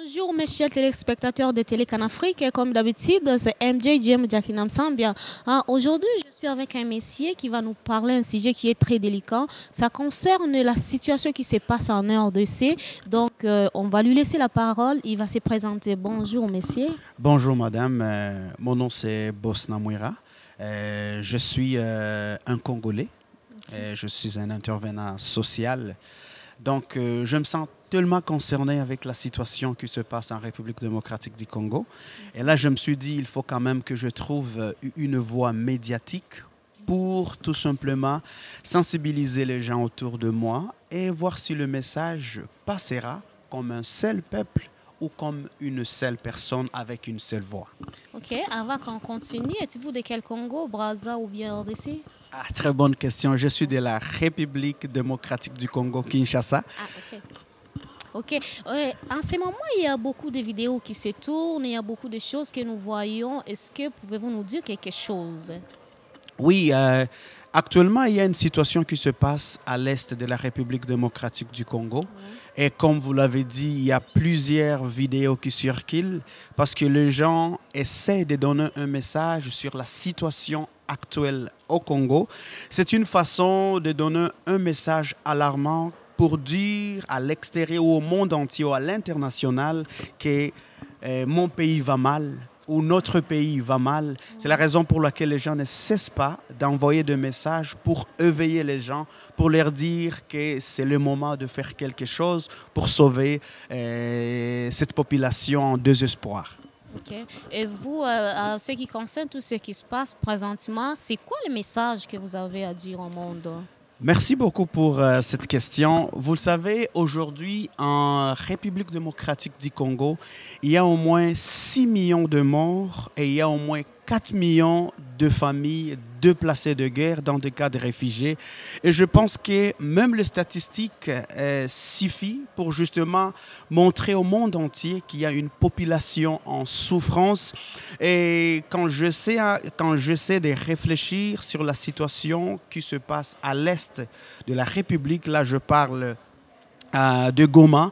Bonjour mes chers téléspectateurs de Télécan Afrique, comme d'habitude c'est MJ Jim Jakinam Sambia. Aujourd'hui je suis avec un monsieur qui va nous parler d'un sujet qui est très délicat. Ça concerne la situation qui se passe en RDC. Donc on va lui laisser la parole, il va se présenter. Bonjour monsieur. Bonjour madame, mon nom c'est Bosna Mouira. Je suis un Congolais, je suis un intervenant social. Donc je me sens tellement concerné avec la situation qui se passe en République démocratique du Congo. Et là, je me suis dit, il faut quand même que je trouve une voie médiatique pour tout simplement sensibiliser les gens autour de moi et voir si le message passera comme un seul peuple ou comme une seule personne avec une seule voix. Ok, avant qu'on continue, êtes-vous de quel Congo, Brazza ou bien RDC? Très bonne question. Je suis de la République démocratique du Congo, Kinshasa. Ok. Ok. En ce moment, il y a beaucoup de vidéos qui se tournent, il y a beaucoup de choses que nous voyons. Est-ce que pouvez-vous nous dire quelque chose? Oui, actuellement, il y a une situation qui se passe à l'est de la République démocratique du Congo. Et comme vous l'avez dit, il y a plusieurs vidéos qui circulent parce que les gens essaient de donner un message sur la situation actuelle au Congo. C'est une façon de donner un message alarmant pour dire à l'extérieur ou au monde entier ou à l'international que mon pays va mal ou notre pays va mal. C'est la raison pour laquelle les gens ne cessent pas d'envoyer des messages pour éveiller les gens, pour leur dire que c'est le moment de faire quelque chose pour sauver cette population en désespoir. Okay. Et vous, en ce qui concerne tout ce qui se passe présentement, c'est quoi le message que vous avez à dire au monde? Merci beaucoup pour cette question. Vous le savez, aujourd'hui, en République démocratique du Congo, il y a au moins 6 millions de morts et il y a au moins 4 millions de familles déplacées de guerre dans des cas de réfugiés. Et je pense que même les statistiques suffisent pour justement montrer au monde entier qu'il y a une population en souffrance. Et quand j'essaie de réfléchir sur la situation qui se passe à l'est de la République, là je parle de Goma,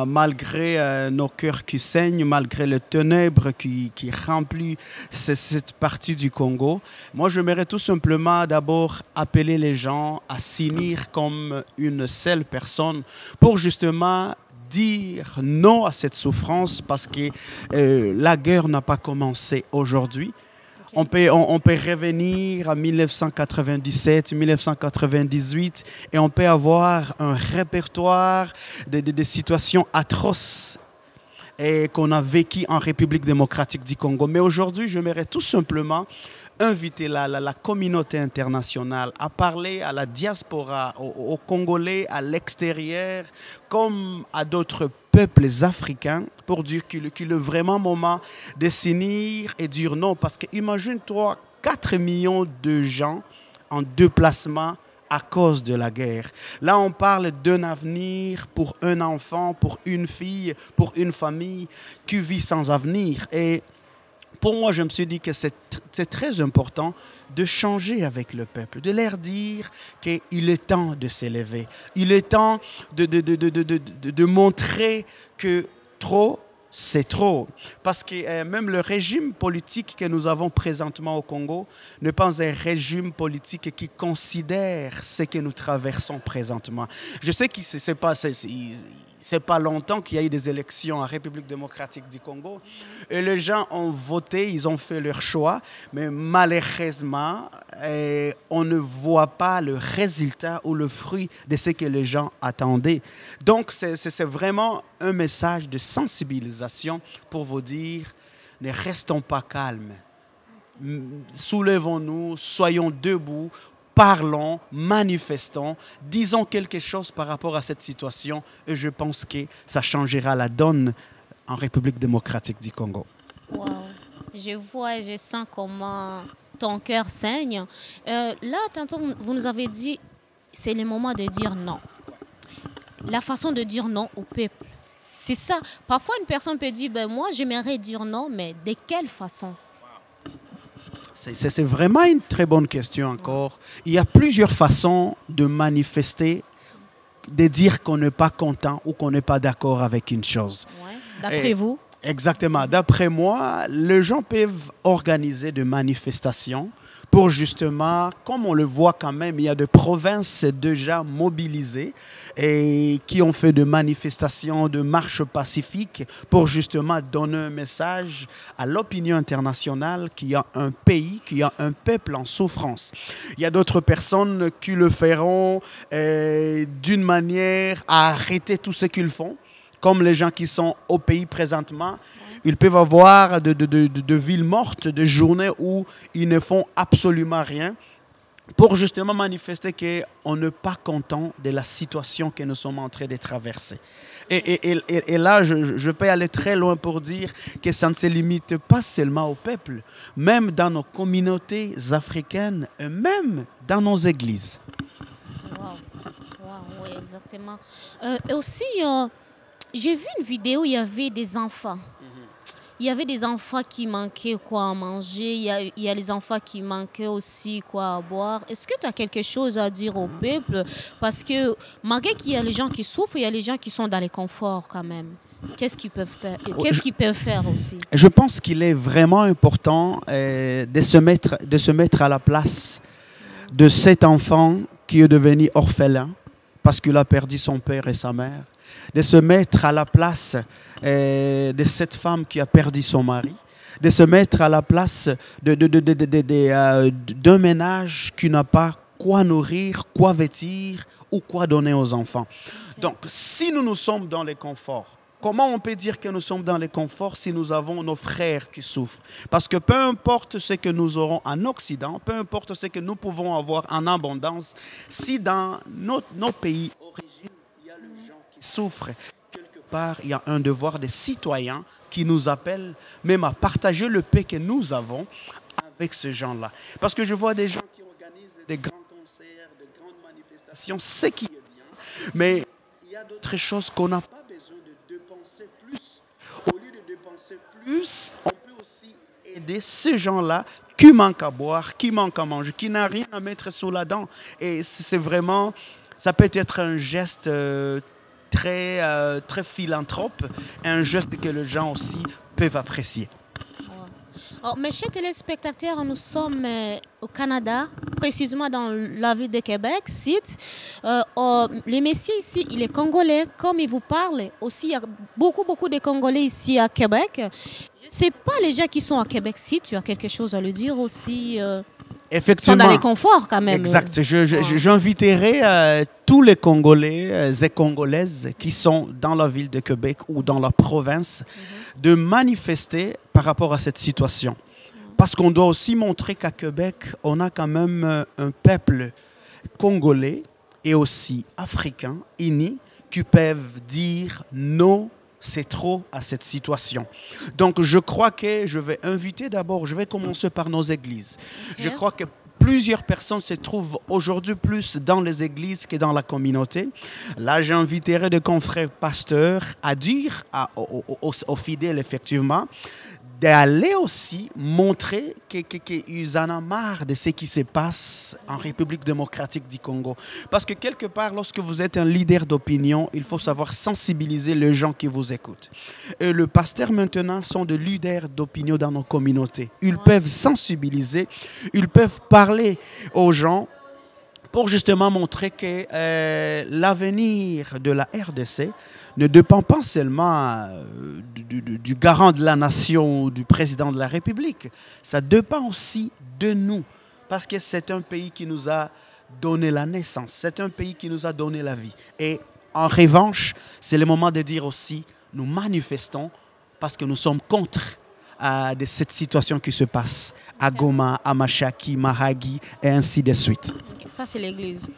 malgré nos cœurs qui saignent, malgré les ténèbres qui remplissent cette partie du Congo. Moi, j'aimerais tout simplement d'abord appeler les gens à s'unir comme une seule personne pour justement dire non à cette souffrance parce que la guerre n'a pas commencé aujourd'hui. On peut revenir à 1997, 1998 et on peut avoir un répertoire de situations atroces qu'on a vécues en République démocratique du Congo. Mais aujourd'hui, j'aimerais tout simplement inviter la communauté internationale à parler à la diaspora, aux Congolais à l'extérieur, comme à d'autres peuples africains, pour dire qu'il est vraiment moment de s'unir et dire non. Parce que imagine-toi 4 millions de gens en déplacement à cause de la guerre. Là, on parle d'un avenir pour un enfant, pour une fille, pour une famille qui vit sans avenir. Et pour moi, je me suis dit que c'est très important de changer avec le peuple, de leur dire qu'il est temps de s'élever. Il est temps de montrer que trop, c'est trop. Parce que même le régime politique que nous avons présentement au Congo n'est pas un régime politique qui considère ce que nous traversons présentement. Je sais que c'est pas longtemps qu'il y a eu des élections en République démocratique du Congo et les gens ont voté, ils ont fait leur choix, mais malheureusement, on ne voit pas le résultat ou le fruit de ce que les gens attendaient. Donc, c'est vraiment un message de sensibilisation pour vous dire, ne restons pas calmes. Soulevons-nous, soyons debout, parlons, manifestons, disons quelque chose par rapport à cette situation et je pense que ça changera la donne en République démocratique du Congo. Wow. Je vois et je sens comment ton cœur saigne. Là, tantôt, vous nous avez dit c'est le moment de dire non. La façon de dire non au peuple, c'est ça. Parfois, une personne peut dire, ben, moi, j'aimerais dire non, mais de quelle façon? C'est vraiment une très bonne question encore. Il y a plusieurs façons de manifester, de dire qu'on n'est pas content ou qu'on n'est pas d'accord avec une chose. Ouais. D'après vous? Exactement. D'après moi, les gens peuvent organiser des manifestations pour justement, comme on le voit quand même, il y a des provinces déjà mobilisées et qui ont fait des manifestations, de marches pacifiques pour justement donner un message à l'opinion internationale qu'il y a un pays, qu'il y a un peuple en souffrance. Il y a d'autres personnes qui le feront d'une manière à arrêter tout ce qu'ils font, comme les gens qui sont au pays présentement. Ils peuvent avoir de villes mortes, de journées où ils ne font absolument rien pour justement manifester qu'on n'est pas content de la situation que nous sommes en train de traverser. Et là, je peux aller très loin pour dire que ça ne se limite pas seulement au peuple, même dans nos communautés africaines et même dans nos églises. Wow, oui, exactement. Et aussi, j'ai vu une vidéo où il y avait des enfants. Il y avait des enfants qui manquaient quoi à manger, il y a les enfants qui manquaient aussi quoi à boire. Est-ce que tu as quelque chose à dire au peuple? Parce que malgré qu'il y a les gens qui souffrent, il y a les gens qui sont dans les conforts quand même. Qu'est-ce qu'ils peuvent faire? Qu'est-ce qu'ils peuvent faire aussi? Je pense qu'il est vraiment important de se mettre à la place de cet enfant qui est devenu orphelin parce qu'il a perdu son père et sa mère, de se mettre à la place de cette femme qui a perdu son mari, de se mettre à la place d'un ménage qui n'a pas quoi nourrir, quoi vêtir ou quoi donner aux enfants. Donc, si nous sommes dans les conforts, comment on peut dire que nous sommes dans les conforts si nous avons nos frères qui souffrent? Parce que peu importe ce que nous aurons en Occident, peu importe ce que nous pouvons avoir en abondance, si dans nos pays d'origine, il y a les gens qui souffrent, quelque part, il y a un devoir des citoyens qui nous appellent même à partager le paix que nous avons avec ces gens-là. Parce que je vois des gens qui organisent des grands concerts, de grandes manifestations, ce qui est bien, mais il y a d'autres choses qu'on n'a pas besoin de dépenser plus. Au lieu de dépenser plus, on peut aussi aider ces gens-là qui manquent à boire, qui manquent à manger, qui n'ont rien à mettre sous la dent. Et c'est vraiment, ça peut être un geste très philanthrope, un geste que les gens aussi peuvent apprécier. Alors, mes chers téléspectateurs, nous sommes au Canada, précisément dans la ville de Québec, site. Le messieurs ici, il est congolais, comme il vous parle. Aussi, il y a beaucoup de Congolais ici à Québec. Je ne sais pas, les gens qui sont à Québec, si tu as quelque chose à le dire aussi. Effectivement. Ils sont dans les conforts quand même. Exact. J'inviterai tous les Congolais et Congolaises qui sont dans la ville de Québec ou dans la province de manifester par rapport à cette situation. Parce qu'on doit aussi montrer qu'à Québec, on a quand même un peuple congolais et aussi africain, unis, qui peuvent dire non, c'est trop à cette situation. Donc, je crois que je vais inviter d'abord, je vais commencer par nos églises. Je crois que plusieurs personnes se trouvent aujourd'hui plus dans les églises que dans la communauté. Là, j'inviterai des confrères pasteurs à dire aux fidèles, effectivement, d'aller aussi montrer qu'ils en ont marre de ce qui se passe en République démocratique du Congo. Parce que quelque part, lorsque vous êtes un leader d'opinion, il faut savoir sensibiliser les gens qui vous écoutent. Et les pasteurs maintenant sont des leaders d'opinion dans nos communautés. Ils peuvent sensibiliser, ils peuvent parler aux gens pour justement montrer que l'avenir de la RDC ne dépend pas seulement du garant de la nation, du président de la République. Ça dépend aussi de nous, parce que c'est un pays qui nous a donné la naissance, c'est un pays qui nous a donné la vie. Et en revanche, c'est le moment de dire aussi, nous manifestons parce que nous sommes contre de cette situation qui se passe à Goma, à Machaki, Mahagi et ainsi de suite. Ça, c'est l'église.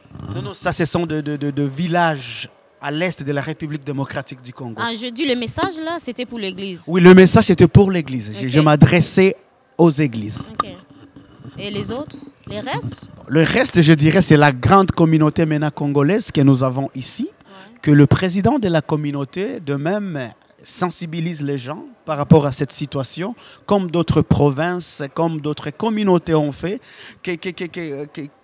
Non, ça, ce sont de villages à l'est de la République démocratique du Congo. Ah, je dis le message là, c'était pour l'église. Oui, le message était pour l'église. Okay. Je m'adressais aux églises. Okay. Et les autres? Les restes? Le reste, je dirais, c'est la grande communauté MENA congolaise que nous avons ici, que le président de la communauté, de même, sensibilise les gens par rapport à cette situation, comme d'autres provinces, comme d'autres communautés ont fait,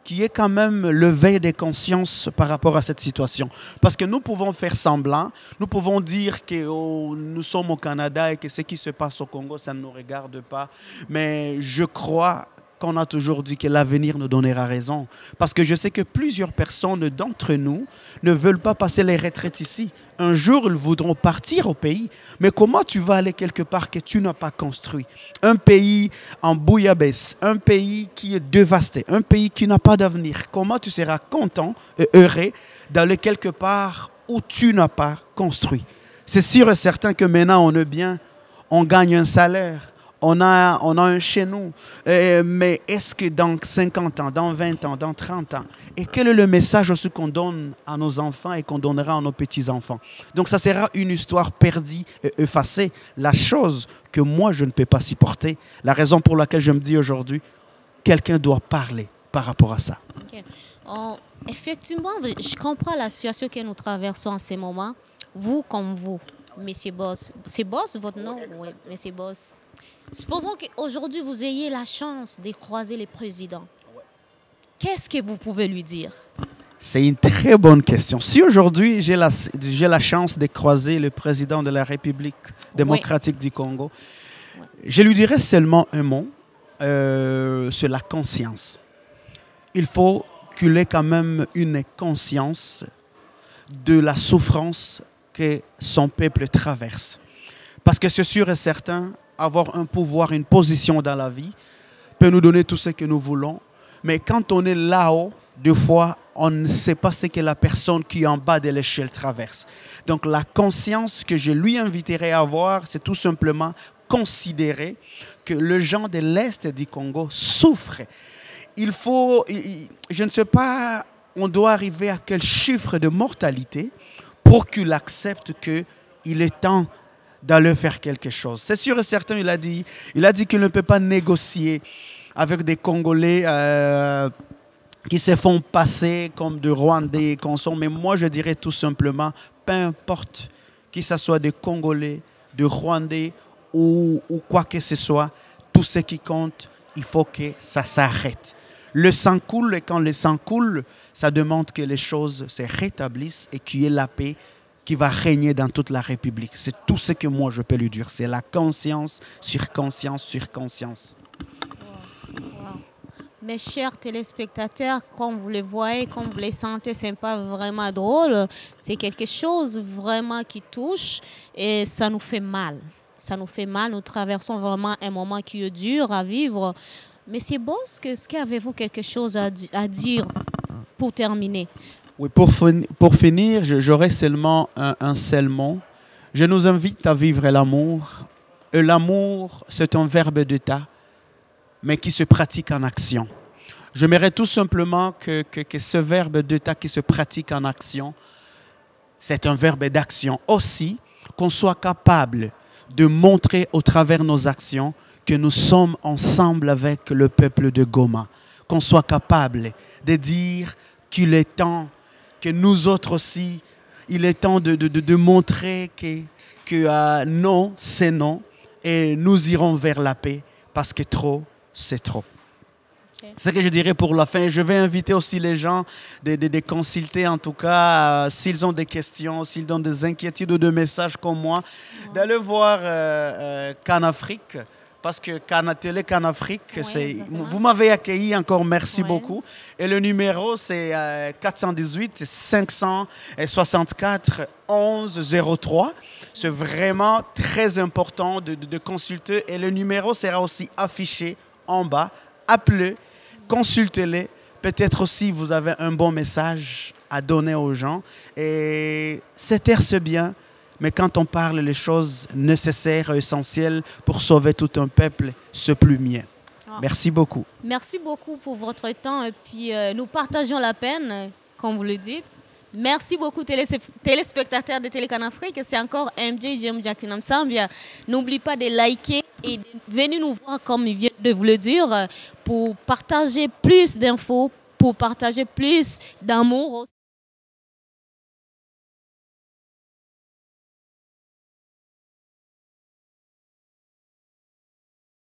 qu'il y ait quand même l'éveil des consciences par rapport à cette situation. Parce que nous pouvons faire semblant, nous pouvons dire que nous sommes au Canada et que ce qui se passe au Congo, ça ne nous regarde pas. Mais je crois qu'on a toujours dit que l'avenir nous donnera raison. Parce que je sais que plusieurs personnes d'entre nous ne veulent pas passer les retraites ici. Un jour, ils voudront partir au pays. Mais comment tu vas aller quelque part que tu n'as pas construit? Un pays en bouillabaisse, un pays qui est dévasté, un pays qui n'a pas d'avenir. Comment tu seras content et heureux d'aller quelque part où tu n'as pas construit? C'est sûr et certain que maintenant, on est bien, on gagne un salaire. On a un chez nous, mais est-ce que dans 50 ans, dans 20 ans, dans 30 ans, et quel est le message aussi qu'on donne à nos enfants et qu'on donnera à nos petits-enfants? Donc ça sera une histoire perdue et effacée, la chose que moi je ne peux pas supporter, la raison pour laquelle je me dis aujourd'hui, quelqu'un doit parler par rapport à ça. Okay. Effectivement, je comprends la situation que nous traversons en ce moment, vous comme vous, Monsieur Boss. C'est Boss votre nom? Oui, Monsieur Boss. Supposons qu'aujourd'hui, vous ayez la chance de croiser le président. Qu'est-ce que vous pouvez lui dire? C'est une très bonne question. Si aujourd'hui, j'ai la chance de croiser le président de la République démocratique du Congo, je lui dirais seulement un mot, c'est la conscience. Il faut qu'il ait quand même une conscience de la souffrance que son peuple traverse. Parce que c'est sûr et certain, avoir un pouvoir, une position dans la vie peut nous donner tout ce que nous voulons. Mais quand on est là-haut, des fois, on ne sait pas ce que la personne qui est en bas de l'échelle traverse. Donc la conscience que je lui inviterai à avoir, c'est tout simplement considérer que les gens de l'Est du Congo souffrent. Il faut, je ne sais pas, on doit arriver à quel chiffre de mortalité pour qu'il accepte qu'il est temps d'aller faire quelque chose. C'est sûr et certain, il a dit qu'il ne peut pas négocier avec des Congolais qui se font passer comme des Rwandais qu'on sont. Mais moi, je dirais tout simplement, peu importe que ce soit des Congolais, des Rwandais ou quoi que ce soit, tout ce qui compte, il faut que ça s'arrête. Le sang coule et quand le sang coule, ça demande que les choses se rétablissent et qu'il y ait la paix qui va régner dans toute la République. C'est tout ce que moi je peux lui dire. C'est la conscience sur conscience sur conscience. Wow. Mes chers téléspectateurs, comme vous les voyez, comme vous les sentez, ce n'est pas vraiment drôle. C'est quelque chose vraiment qui touche et ça nous fait mal. Ça nous fait mal. Nous traversons vraiment un moment qui est dur à vivre. Monsieur Boss, est-ce qu'avez-vous quelque chose à dire pour terminer? Oui, pour finir, j'aurai seulement un seul mot. Je nous invite à vivre l'amour. Et l'amour, c'est un verbe d'état, mais qui se pratique en action. J'aimerais tout simplement que ce verbe d'état qui se pratique en action, c'est un verbe d'action aussi, qu'on soit capable de montrer au travers de nos actions que nous sommes ensemble avec le peuple de Goma. Qu'on soit capable de dire qu'il est temps que nous autres aussi, il est temps de montrer que non, c'est non, et nous irons vers la paix, parce que trop, c'est trop. Okay. C'est ce que je dirais pour la fin. Je vais inviter aussi les gens de consulter, en tout cas, s'ils ont des questions, s'ils ont des inquiétudes ou des messages comme moi, d'aller voir Canafrique. Parce que Télé Canafrique, vous m'avez accueilli encore, merci beaucoup. Et le numéro, c'est 418 564 11 03. C'est vraiment très important de consulter. Et le numéro sera aussi affiché en bas. Appelez, consultez-les. Peut-être aussi vous avez un bon message à donner aux gens. Et c'est bien. Mais quand on parle les choses nécessaires et essentielles pour sauver tout un peuple, c'est plus mieux. Merci beaucoup. Merci beaucoup pour votre temps. Et puis, nous partageons la peine, comme vous le dites. Merci beaucoup, téléspectateurs de Télé Canafrique. C'est encore MJ Jem Jakinam Sambia. N'oubliez pas de liker et de venir nous voir, comme il vient de vous le dire, pour partager plus d'infos, pour partager plus d'amour.